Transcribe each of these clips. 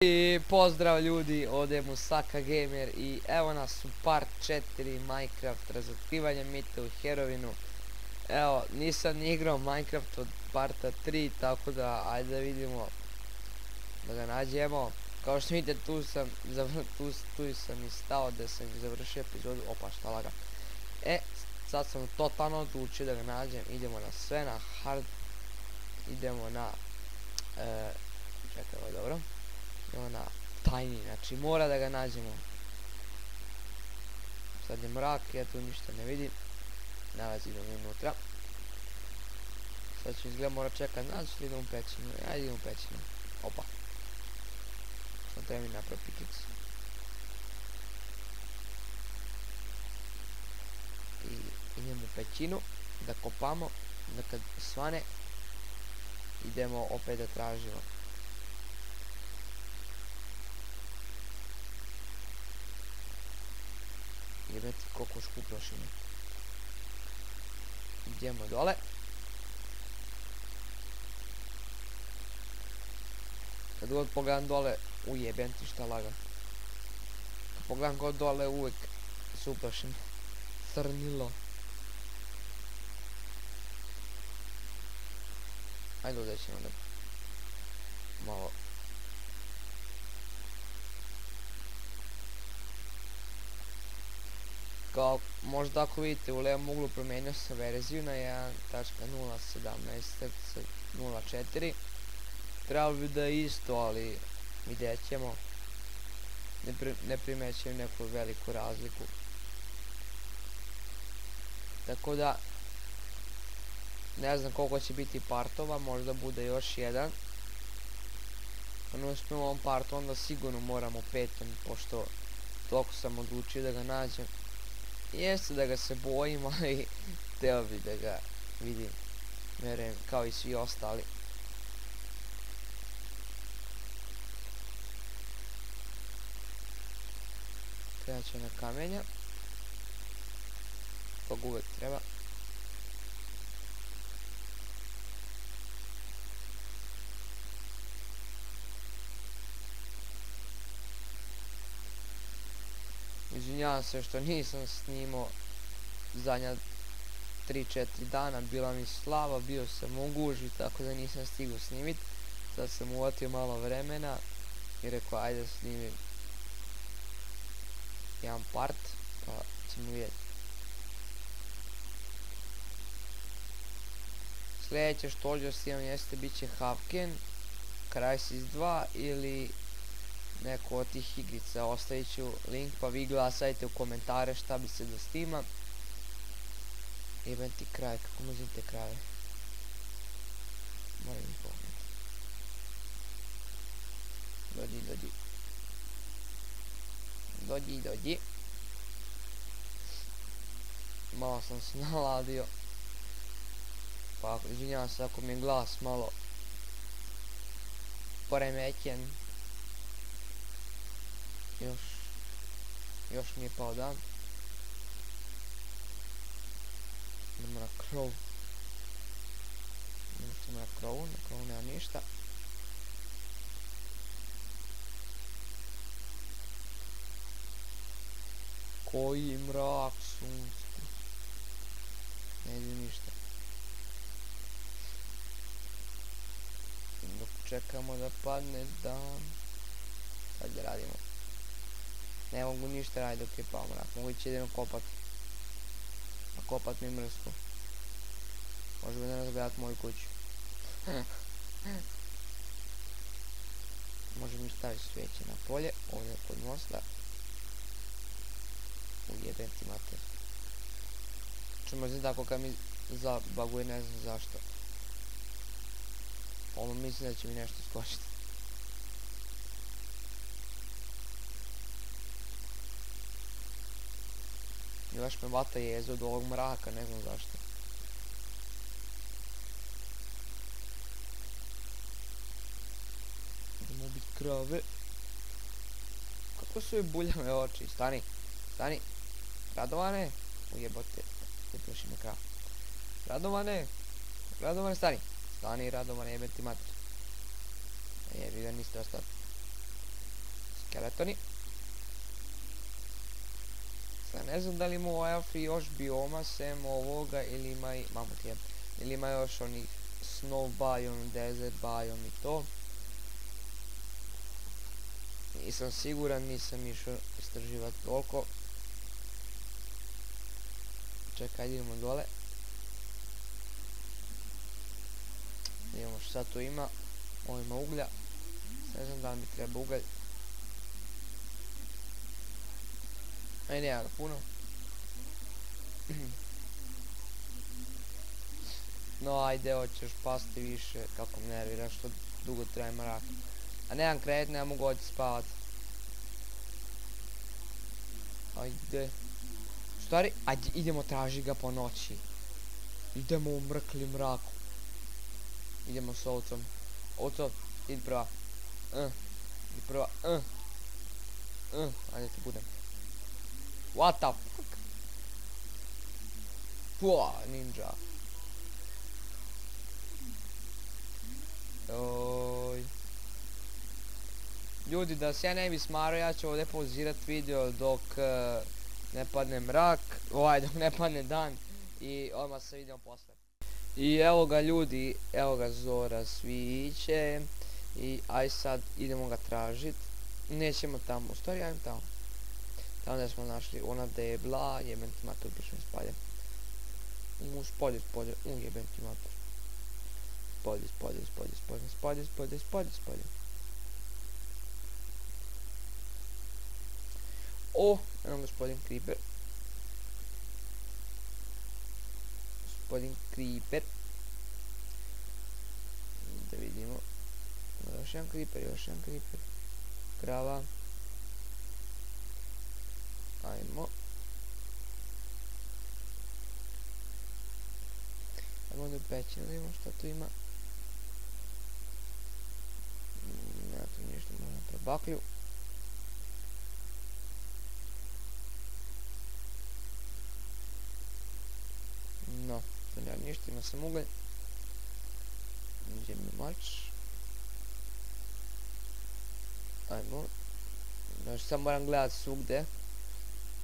I pozdrav ljudi, ovdje je Musaka Gamer i evo nas u part 4 Minecraft razotkrivanje mita u heroinu. Evo, nisam ni igrao Minecraft od parta 3, tako da ajde da vidimo da ga nađemo. Kao što vidite tu sam i stao da sam završio epizodu. Opa, šta laga. Sad sam totalno odlučio da ga nađem. Idemo na sve, na hard. Idemo na čekaj, ovo je dobro. Idemo na tajni, znači mora da ga nađemo. Sad je mrak, ja tu ništa ne vidim. Nalazi idemo unutra. Sad ću izgleda mora čekat nas ili idemo u pećinu. Ajde idemo u pećinu. Opa. Sad treba mi napraviti pikicu. I idemo u pećinu da kopamo. Da kad svane idemo opet da tražimo. Jebeti koliko škuprošine. Idemo dole. Kad god pogledam dole, ujebem ti šta laga. Kad pogledam god dole uvijek su uplašene. Crnilo. Ajde ovdje ćemo da malo. Kao možda ako vidite u levom uglu promijenio sam verziju na 1.017.04. Trebalo bi da je isto, ali vidjet ćemo. Ne primećujem neku veliku razliku. Tako da ne znam koliko će biti partova, možda bude još jedan. Ono što u ovom partu onda sigurno moramo petom, pošto toliko sam odlučio da ga nađem. Jeste da ga se bojim, ali htio bi da ga vidim, vjerujem, kao i svi ostali. Krenut ću na kamenja, kog uvijek treba. Izvinjavam se što nisam snimao zadnja 3-4 dana, bila mi slava, bio sam u gužvi, tako da nisam stigao snimit. Sad sam uvatio malo vremena i rekao ajde snimim jedan part, pa ćemo vidjeti. Sljedeće što ovdje snimam jeste bit će Havken, Crysis 2 ili neko od tih igrica. Ostavit ću link pa vi glasajte u komentare šta bi se da snima. Jebem ti kraj, kako mrzim te krave. Moram ih pogledati. Dođi. Malo sam se naladio. Pa izvinjavam se ako mi je glas malo poremećen. Još mi je pao dan. Idemo na krov. Idemo na krovu nema ništa. Koji mrak sunski. Ne vidim ništa. Dok čekamo da padne dan. Sad je radimo. Ne mogu ništa raditi dok je pao mrak. Mogu ići idem kopat. A kopat mi mrsko. Može bi danas gledat moju kuću. Može mi staviti svijeće na polje. Ovdje kod mosta. Ujebem ti mater. Ču mrzim tako kad mi zabaguje, ne znam zašto. Ovo mislim da će mi nešto skočiti. Još me vata jeze od ovog mraka, ne znam zašto. Idemo ubiti krave. Kako su joj buljave oči? Stani. Radovane. Ujebote. Uplaši me krav. Radovane, stani. Stani Radovane, jebem ti mater. Jebi ga, niste ostali. stani. Sad ne znam da li ima u Alfi još bioma sem ovoga ili ima i... Mamut je. Ili ima još onih snow biome, desert biome i to. Nisam siguran, nisam išao istraživati toliko. Čekaj, idemo dole. Vidimo što sad tu ima. Ovo ima uglja. Ne znam da li mi treba ugalj. Aj, nema ga puno. No ajde, hoćeš pasti više, kako me nervira što dugo traje mrak. A nemam krevet, ne mogu oći spavat. Ajde. Stvari, ajde idemo traži ga po noći. Idemo u mrkli mraku. Idemo s ovcom. Ovco, idi prva. Idi prva. Ajde ti budem. What the fuck? Pua, ninja. Oj. Ljudi, da se ja ne bi smarao, ja ću ovdje pauzirat video dok ne padne mrak, dok ne padne dan i odmah se vidimo posle. I evo ga ljudi, evo ga zora sviće i aj sad idemo ga tražit. Nećemo tamo, u stvari ajmo tamo. Tamo gdje smo našli ona debla, jeben ti mater, biš mi spalje. Spolje, jeben ti mater. Spolje. O, eno gospodin Creeper. Da vidimo. Još jedan Creeper. Krava. Ajmo. Ajmo do pećine, da vidimo šta tu ima. Nema tu ništa, možemo prebaklju. No, tu nema ništa, ima sam ugalj. Iđem mi mač. Ajmo. Znači sad moram gledat svugde.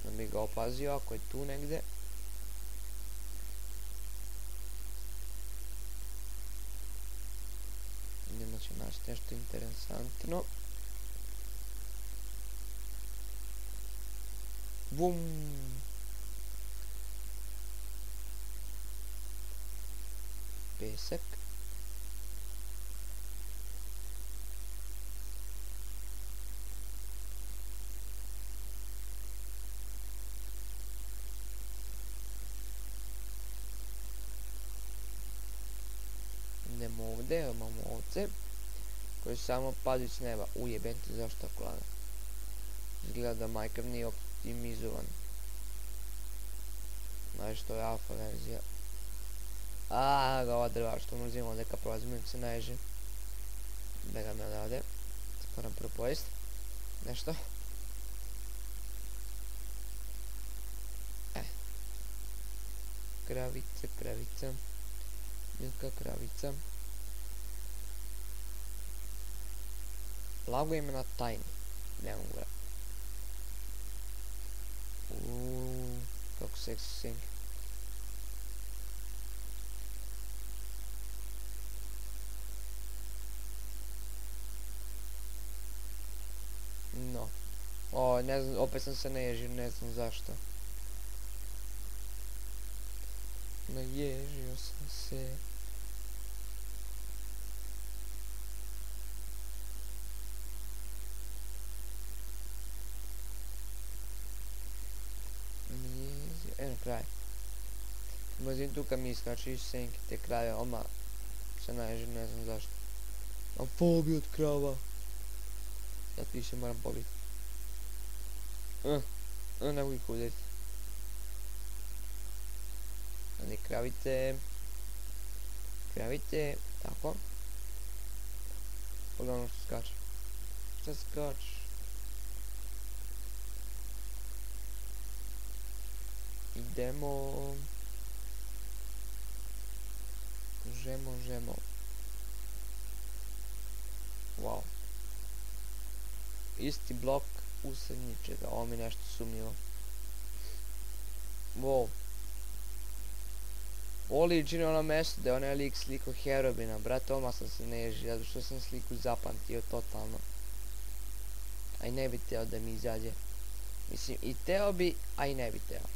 Da bi ga opazio ako je tu negdje. Idemo će naći nešto interesantno. Bum! Pesak. Idemo ovdje, imamo ovce koji samo padaju s neba. Ujebem ti, zašto tako lagano? Izgleda da Minecraft nije optimizovan. Znači to je alfa verzija. Ga ova drva što mrzim ovdje kad prolazim uvijek se naježe. Da ga me odavde. Moram prvo pojest. Nešto. Kravica. Milka kravica. Lago ima na tajni. Ne mogu gledati. Kako seksi senke. No. Ne znam, opet sam se naježio, ne znam zašto. Naježio sam se. Eno kraj. Mrzim tu kad mi iskače iz senke te kraje, odmah se naježim, ne znam zašto. Imam fobiju od krava. Sad više moram pobiti. Ne mogu ih udjeti. Ne kravite, tako. Pogledaj ono što skače. Šta skače? Idemo. Žemo. Wow. Isti blok, usred ničega. Ovo mi je nešto sumnjivo. Wow. Oli čini ono mjesto gdje onaj lik sliko Herobina. Brate, odmah sam se nežio, zato što sam sliku zapamtio totalno. A i ne bi teo da mi izađe. Mislim, i teo bi, a i ne bi teo.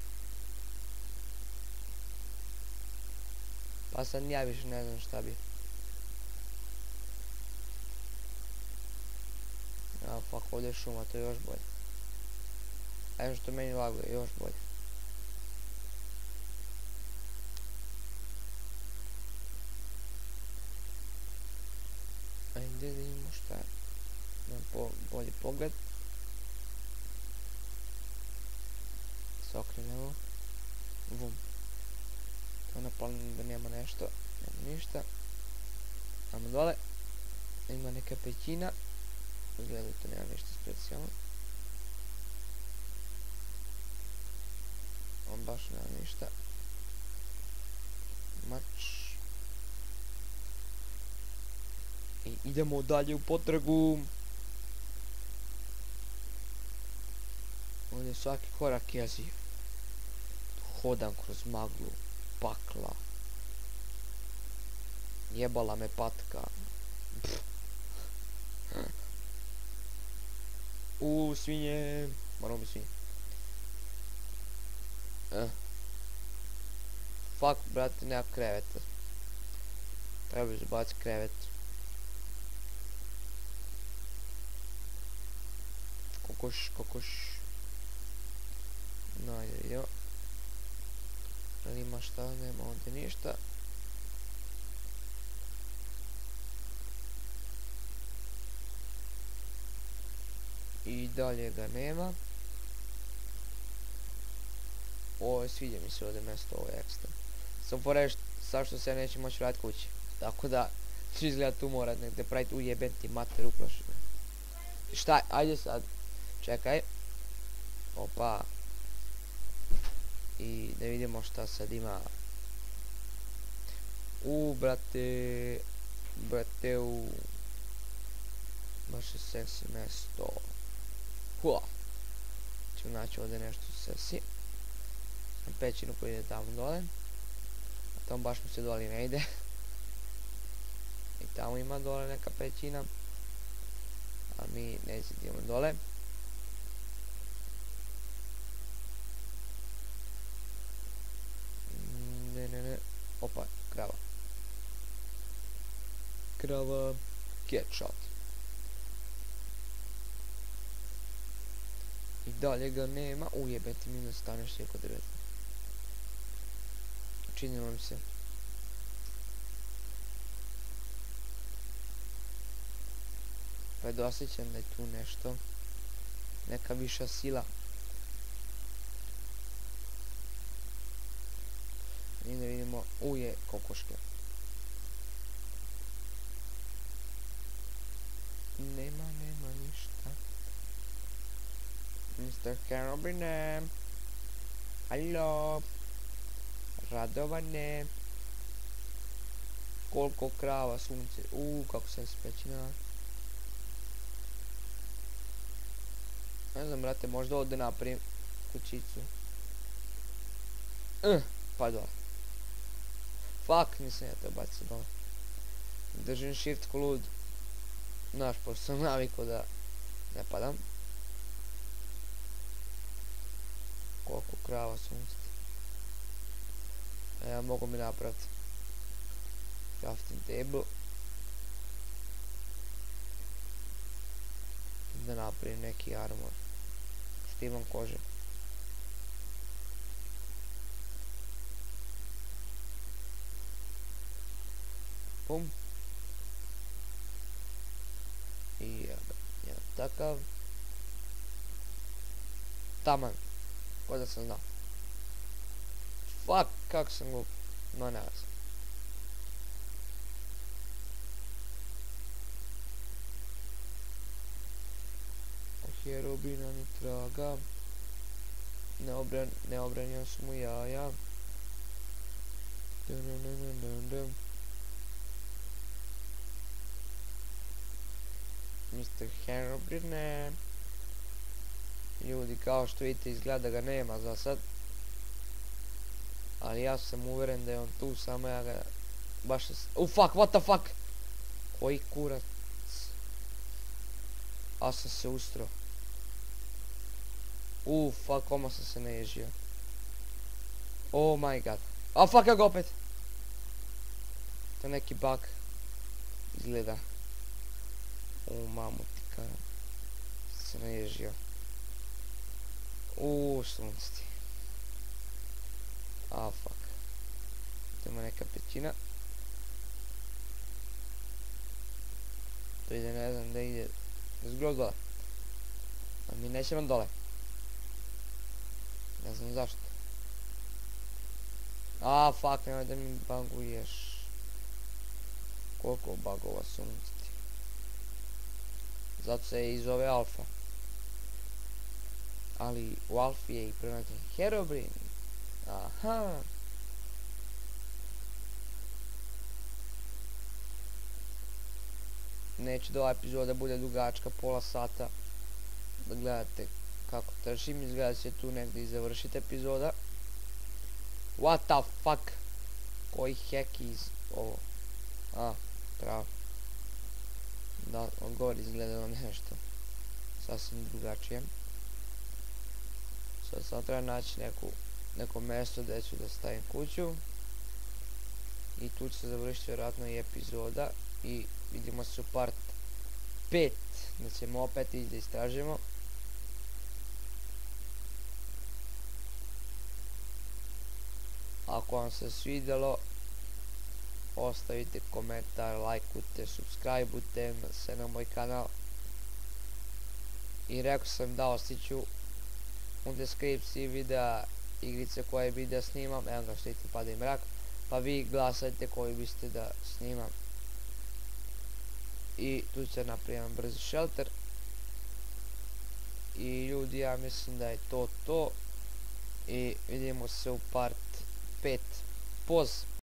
Pa sad ja više ne znam šta bi. A fuck, ovdje je šuma, to je još bolje. A što meni laguje, još bolje. Ajde da vidimo šta je. Imam bolji pogled. Se okrenemo. Vum. To napalim da nema nešto. Nema ništa. Ajmo dole. Ima neka pećina. Izgleda da to nema ništa specijalno. On baš nema ništa. Mač. I idemo dalje u potragu. Ovdje svaki korak jeziv. Hodam kroz maglu. Pakla. Jebala me patka. Svinje. Moramo bi svinje. Fuck, brate, nema kreveta. Treba izbaciti krevet. Kokoš. Jo. Ali ima šta, nema ovdje ništa. I dalje ga nema. Ovo sviđa mi se ovdje mjesto, ovo je ekstra. Sam poreš, sad što se neće moći vratiti kući. Tako da ću izgleda tu morat negdje praviti ujeben ti mater uplašene. Šta, ajde sad. Čekaj. Opa. I da vidimo šta sad ima. Brate. Baš je seksi mjesto. Hua. Ćemo naći ovdje nešto seksi. Na pećinu koji ide tamo dole. A tamo baš mi se dole ne ide. I tamo ima dole neka pećina. A mi ne idemo dole. Ne. Opa, krava. Get shot. I dalje ga nema. Ujebeti mi da staneš sjeko drvetu. Činilo mi se. Predosjećam da je tu nešto. Neka viša sila. I da vidimo. Kokoške. Nema ništa. Mr. Herobine. Halo. Radovane. Koliko krava, sunce. Kako sam spećina. Ne znam, brate, možda ovdje napravim kućicu. Pa dole. Fuck, nisam ja to bacio dole. Držim shift ko lud. Znaš, pošto sam navikao da ne padam. Koliko krava sunce. Mogu mi napraviti crafting table. Da napravim neki armor. Što imam kože. Pum. I jedan takav. Taman. Ko da sam znao. Fuck, kako sam glup. No, ne vas. Herobina ni traga. Neobranio su mu jaja. Mr. Herobine. Ljudi, kao što vidite, izgleda ga nema za sad. Ali ja sam uveren da je on tu, samo ja ga baš... fuck, what the fuck? Koji kurac? A sam se ustro. Fuck, oma sam se naježio. Oh my god. Fuck, ja ga opet. To je neki bug. Izgleda. Mamu ti kada. Se naježio. Sunce ti. Fuck. To ima neka pećina. To ide, ne znam da ide. Zgro dole. A mi nećemo dole. Ne znam zašto. Fuck, nemoj da mi buguješ. Koliko bugova sunce ti. Zato se i zove alfa. Ali u alfi je i pronađen Herobrine. Aha. Neću da ova epizoda bude dugačka, pola sata. Da gledate kako tršim, izgleda se tu negdje i završiti epizoda. What the fuck? Koji hack iz ovo? Pravo. Da, odgovor izgledalo nešto sasvim drugačije. Sad treba naći neko mjesto gdje ću da stavim kuću. I tu će se završiti vjerojatno i epizoda. I vidimo se u part 5. Da ćemo opet ići da istražimo. Ako vam se svidjelo, ostavite komentar, lajkujte, subscribeujte se na moj kanal. I rekao sam da ostiću u deskripciji videa igrice koje bi da snimam. Evo ga, štiti, pada i mrak. Pa vi glasajte koju biste da snimam. I tu će napravim brzi shelter. I ljudi, ja mislim da je to. I vidimo se u part 5. Poz.